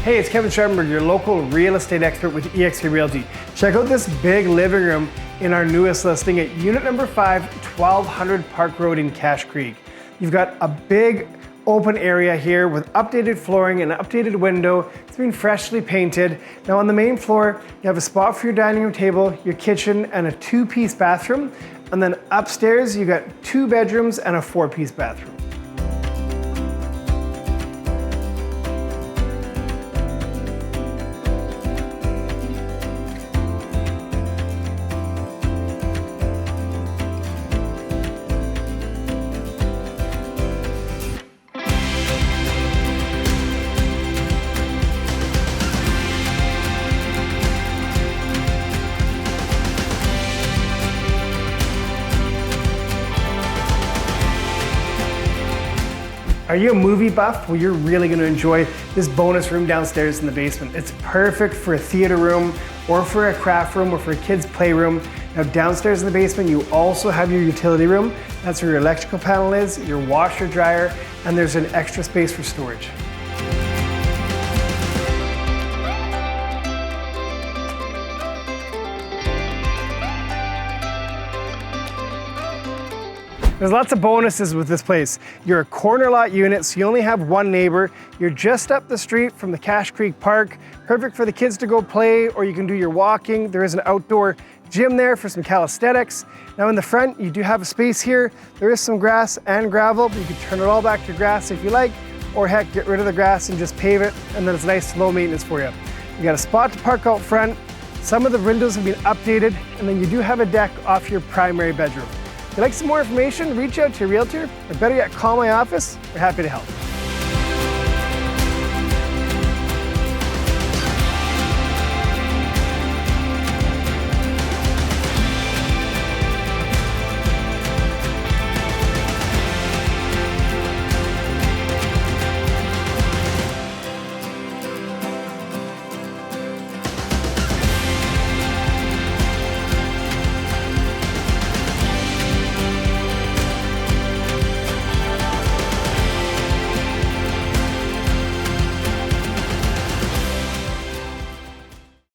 Hey, it's Kevin Scharfenberg, your local real estate expert with eXp Realty. Check out this big living room in our newest listing at unit number 5, 1200 Parke Road in Cache Creek. You've got a big open area here with updated flooring and an updated window. It's been freshly painted. Now on the main floor, you have a spot for your dining room table, your kitchen, and a 2-piece bathroom. And then upstairs, you got 2 bedrooms and a 4-piece bathroom. Are you a movie buff? Well, you're really gonna enjoy this bonus room downstairs in the basement. It's perfect for a theater room or for a craft room or for a kid's playroom. Now downstairs in the basement, you also have your utility room. That's where your electrical panel is, your washer dryer, and there's an extra space for storage. There's lots of bonuses with this place. You're a corner lot unit, so you only have one neighbor. You're just up the street from the Cache Creek Park. Perfect for the kids to go play, or you can do your walking. There is an outdoor gym there for some calisthenics. Now in the front, you do have a space here. There is some grass and gravel, but you can turn it all back to grass if you like, or heck, get rid of the grass and just pave it, and then it's nice, low maintenance for you. You got a spot to park out front. Some of the windows have been updated, and then you do have a deck off your primary bedroom. If you'd like some more information, reach out to your realtor, or better yet, call my office. We're happy to help.